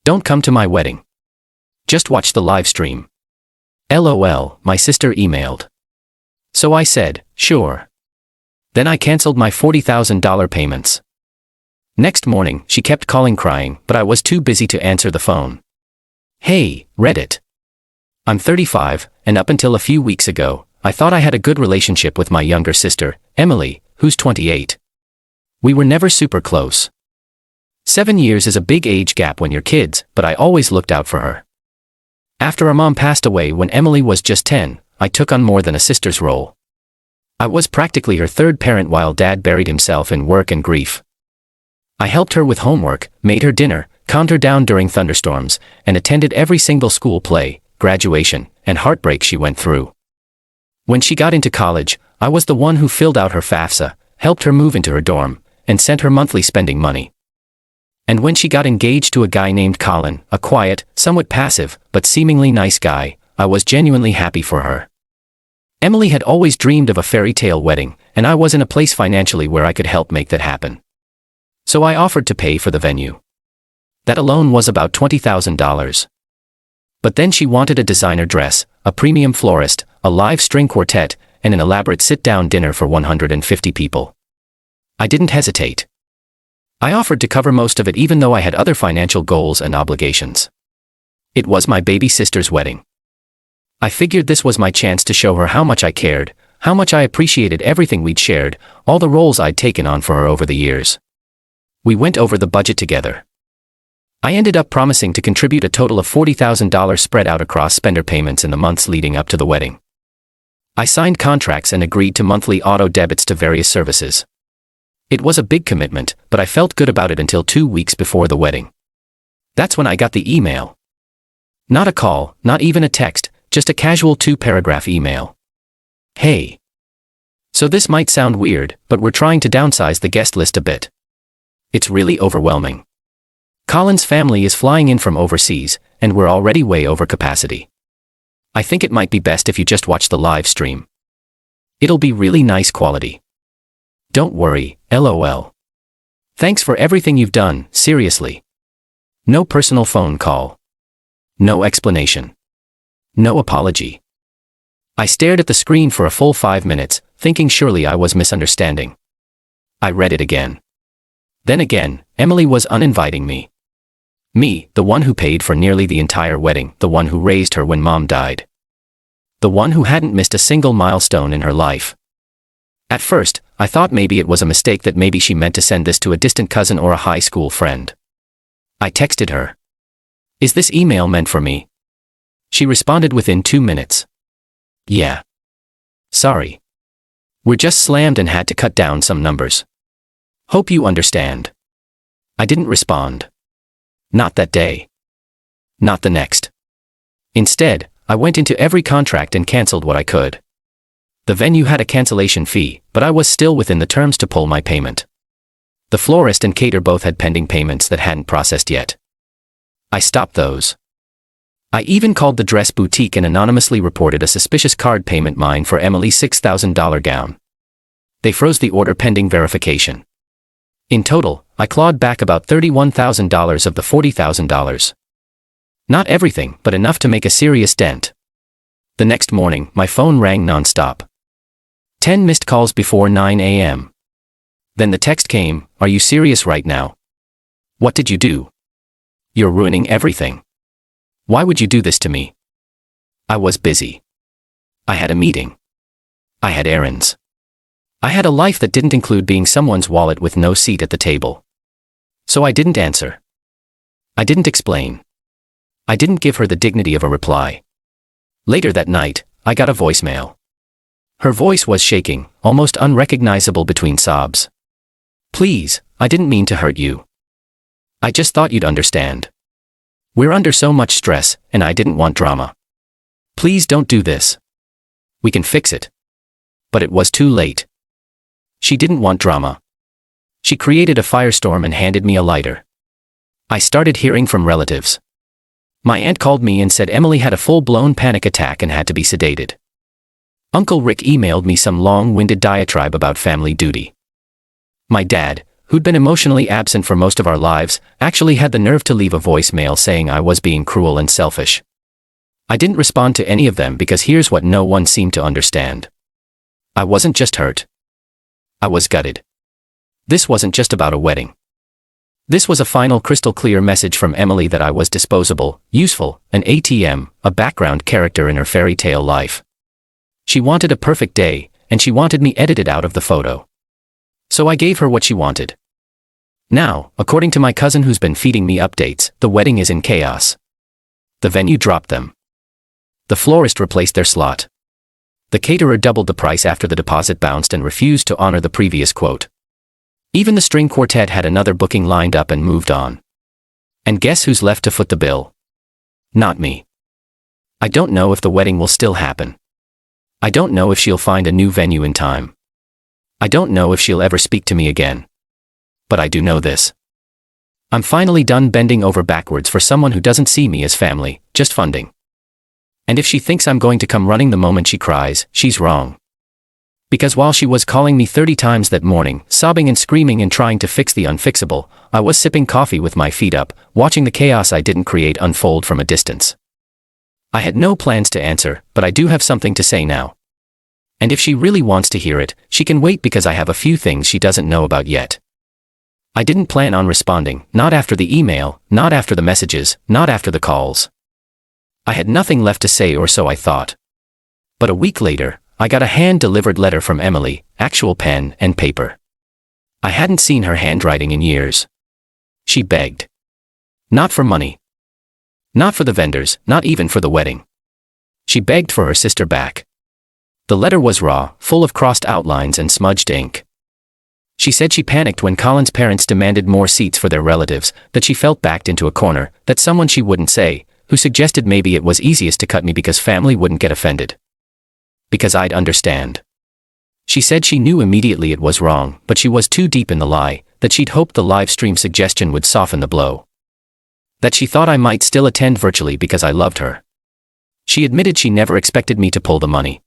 Don't come to my wedding. Just watch the live stream. LOL, my sister emailed. So I said, sure. Then I canceled my $40,000 payments. Next morning, she kept calling crying, but I was too busy to answer the phone. Hey, Reddit. I'm 35, and up until a few weeks ago, I thought I had a good relationship with my younger sister, Emily, who's 28. We were never super close. 7 years is a big age gap when you're kids, but I always looked out for her. After our mom passed away when Emily was just 10, I took on more than a sister's role. I was practically her third parent while dad buried himself in work and grief. I helped her with homework, made her dinner, calmed her down during thunderstorms, and attended every single school play, graduation, and heartbreak she went through. When she got into college, I was the one who filled out her FAFSA, helped her move into her dorm, and sent her monthly spending money. And when she got engaged to a guy named Colin, a quiet, somewhat passive, but seemingly nice guy, I was genuinely happy for her. Emily had always dreamed of a fairy tale wedding, and I was in a place financially where I could help make that happen. So I offered to pay for the venue. That alone was about $20,000. But then she wanted a designer dress, a premium florist, a live string quartet, and an elaborate sit-down dinner for 150 people. I didn't hesitate. I offered to cover most of it even though I had other financial goals and obligations. It was my baby sister's wedding. I figured this was my chance to show her how much I cared, how much I appreciated everything we'd shared, all the roles I'd taken on for her over the years. We went over the budget together. I ended up promising to contribute a total of $40,000 spread out across spender payments in the months leading up to the wedding. I signed contracts and agreed to monthly auto debits to various services. It was a big commitment, but I felt good about it until 2 weeks before the wedding. That's when I got the email. Not a call, not even a text, just a casual 2-paragraph email. Hey. So this might sound weird, but we're trying to downsize the guest list a bit. It's really overwhelming. Colin's family is flying in from overseas, and we're already way over capacity. I think it might be best if you just watch the live stream. It'll be really nice quality. Don't worry, LOL. Thanks for everything you've done, seriously. No personal phone call. No explanation. No apology. I stared at the screen for a full 5 minutes, thinking surely I was misunderstanding. I read it again. Then again, Emily was uninviting me. Me, the one who paid for nearly the entire wedding, the one who raised her when mom died. The one who hadn't missed a single milestone in her life. At first, I thought maybe it was a mistake, that maybe she meant to send this to a distant cousin or a high school friend. I texted her. Is this email meant for me? She responded within 2 minutes. Yeah. Sorry. We're just slammed and had to cut down some numbers. Hope you understand. I didn't respond. Not that day. Not the next. Instead, I went into every contract and canceled what I could. The venue had a cancellation fee, but I was still within the terms to pull my payment. The florist and caterer both had pending payments that hadn't processed yet. I stopped those. I even called the dress boutique and anonymously reported a suspicious card payment mine for Emily's $6,000 gown. They froze the order pending verification. In total, I clawed back about $31,000 of the $40,000. Not everything, but enough to make a serious dent. The next morning, my phone rang nonstop. 10 missed calls before 9 a.m. Then the text came, "Are you serious right now? What did you do? You're ruining everything. Why would you do this to me?" I was busy. I had a meeting. I had errands. I had a life that didn't include being someone's wallet with no seat at the table. So I didn't answer. I didn't explain. I didn't give her the dignity of a reply. Later that night, I got a voicemail. Her voice was shaking, almost unrecognizable between sobs. "Please, I didn't mean to hurt you. I just thought you'd understand. We're under so much stress, and I didn't want drama. Please don't do this. We can fix it." But it was too late. She didn't want drama. She created a firestorm and handed me a lighter. I started hearing from relatives. My aunt called me and said Emily had a full-blown panic attack and had to be sedated. Uncle Rick emailed me some long-winded diatribe about family duty. My dad, who'd been emotionally absent for most of our lives, actually had the nerve to leave a voicemail saying I was being cruel and selfish. I didn't respond to any of them because here's what no one seemed to understand. I wasn't just hurt. I was gutted. This wasn't just about a wedding. This was a final crystal clear message from Emily that I was disposable, useful, an ATM, a background character in her fairy tale life. She wanted a perfect day, and she wanted me edited out of the photo. So I gave her what she wanted. Now, according to my cousin who's been feeding me updates, the wedding is in chaos. The venue dropped them. The florist replaced their slot. The caterer doubled the price after the deposit bounced and refused to honor the previous quote. Even the string quartet had another booking lined up and moved on. And guess who's left to foot the bill? Not me. I don't know if the wedding will still happen. I don't know if she'll find a new venue in time. I don't know if she'll ever speak to me again. But I do know this. I'm finally done bending over backwards for someone who doesn't see me as family, just funding. And if she thinks I'm going to come running the moment she cries, she's wrong. Because while she was calling me 30 times that morning, sobbing and screaming and trying to fix the unfixable, I was sipping coffee with my feet up, watching the chaos I didn't create unfold from a distance. I had no plans to answer, but I do have something to say now. And if she really wants to hear it, she can wait because I have a few things she doesn't know about yet. I didn't plan on responding, not after the email, not after the messages, not after the calls. I had nothing left to say, or so I thought. But a week later, I got a hand-delivered letter from Emily, actual pen and paper. I hadn't seen her handwriting in years. She begged. Not for money. Not for the vendors, not even for the wedding. She begged for her sister back. The letter was raw, full of crossed outlines and smudged ink. She said she panicked when Colin's parents demanded more seats for their relatives, that she felt backed into a corner, that someone she wouldn't say, who suggested maybe it was easiest to cut me because family wouldn't get offended. Because I'd understand. She said she knew immediately it was wrong, but she was too deep in the lie, that she'd hoped the live stream suggestion would soften the blow. That she thought I might still attend virtually because I loved her. She admitted she never expected me to pull the money.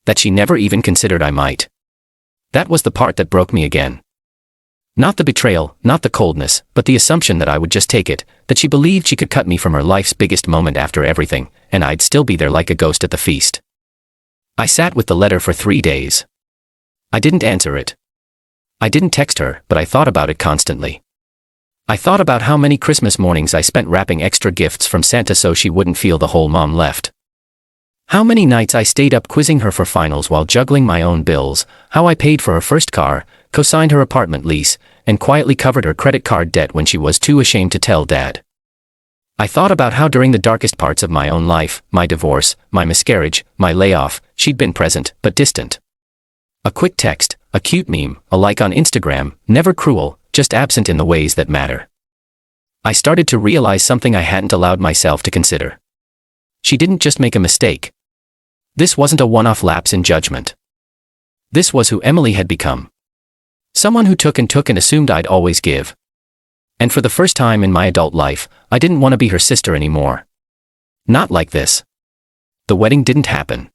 That she never even considered I might. That was the part that broke me again. Not the betrayal, not the coldness, but the assumption that I would just take it, that she believed she could cut me from her life's biggest moment after everything, and I'd still be there like a ghost at the feast. I sat with the letter for 3 days. I didn't answer it. I didn't text her, but I thought about it constantly. I thought about how many Christmas mornings I spent wrapping extra gifts from Santa so she wouldn't feel the hole Mom left. How many nights I stayed up quizzing her for finals while juggling my own bills, how I paid for her first car, co-signed her apartment lease, and quietly covered her credit card debt when she was too ashamed to tell Dad. I thought about how during the darkest parts of my own life, my divorce, my miscarriage, my layoff, she'd been present, but distant. A quick text, a cute meme, a like on Instagram, never cruel, just absent in the ways that matter. I started to realize something I hadn't allowed myself to consider. She didn't just make a mistake. This wasn't a one-off lapse in judgment. This was who Emily had become. Someone who took and assumed I'd always give. And for the first time in my adult life, I didn't want to be her sister anymore. Not like this. The wedding didn't happen.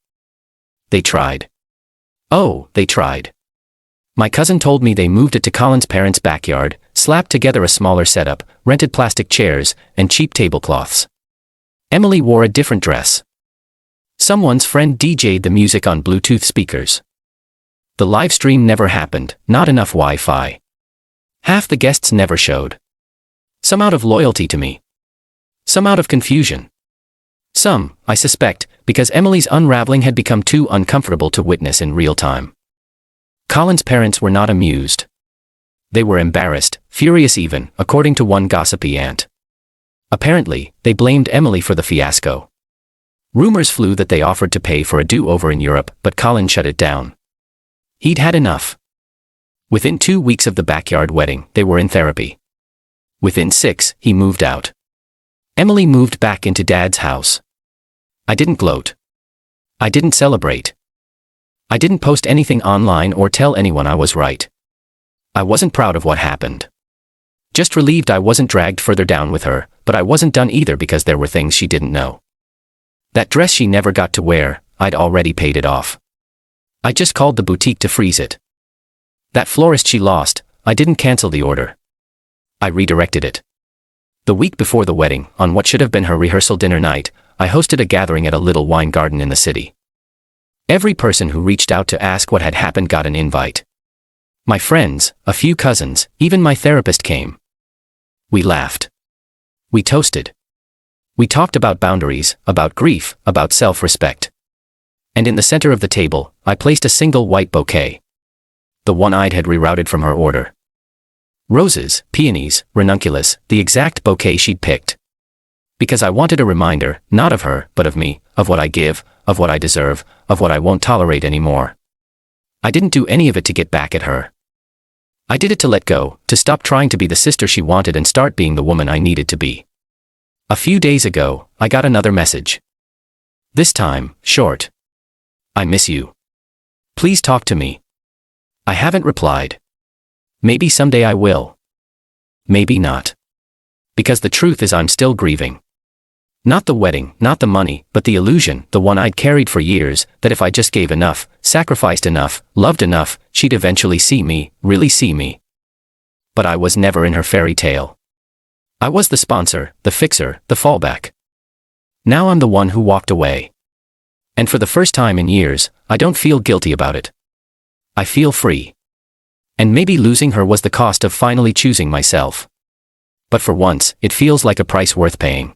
They tried. Oh, they tried. My cousin told me they moved it to Colin's parents' backyard, slapped together a smaller setup, rented plastic chairs, and cheap tablecloths. Emily wore a different dress. Someone's friend DJ'd the music on Bluetooth speakers. The live stream never happened, not enough Wi-Fi. Half the guests never showed. Some out of loyalty to me. Some out of confusion. Some, I suspect, because Emily's unraveling had become too uncomfortable to witness in real time. Colin's parents were not amused. They were embarrassed, furious even, according to one gossipy aunt. Apparently, they blamed Emily for the fiasco. Rumors flew that they offered to pay for a do-over in Europe, but Colin shut it down. He'd had enough. Within 2 weeks of the backyard wedding, they were in therapy. Within 6, he moved out. Emily moved back into Dad's house. I didn't gloat. I didn't celebrate. I didn't post anything online or tell anyone I was right. I wasn't proud of what happened. Just relieved I wasn't dragged further down with her, but I wasn't done either because there were things she didn't know. That dress she never got to wear, I'd already paid it off. I just called the boutique to freeze it. That florist she lost, I didn't cancel the order. I redirected it. The week before the wedding, on what should have been her rehearsal dinner night, I hosted a gathering at a little wine garden in the city. Every person who reached out to ask what had happened got an invite. My friends, a few cousins, even my therapist came. We laughed. We toasted. We talked about boundaries, about grief, about self-respect. And in the center of the table, I placed a single white bouquet. The one I'd had rerouted from her order. Roses, peonies, ranunculus, the exact bouquet she'd picked. Because I wanted a reminder, not of her, but of me, of what I give, of what I deserve, of what I won't tolerate anymore. I didn't do any of it to get back at her. I did it to let go, to stop trying to be the sister she wanted and start being the woman I needed to be. A few days ago, I got another message. This time, short. I miss you. Please talk to me. I haven't replied. Maybe someday I will. Maybe not. Because the truth is I'm still grieving. Not the wedding, not the money, but the illusion, the one I'd carried for years, that if I just gave enough, sacrificed enough, loved enough, she'd eventually see me, really see me. But I was never in her fairy tale. I was the sponsor, the fixer, the fallback. Now I'm the one who walked away. And for the first time in years, I don't feel guilty about it. I feel free. And maybe losing her was the cost of finally choosing myself. But for once, it feels like a price worth paying.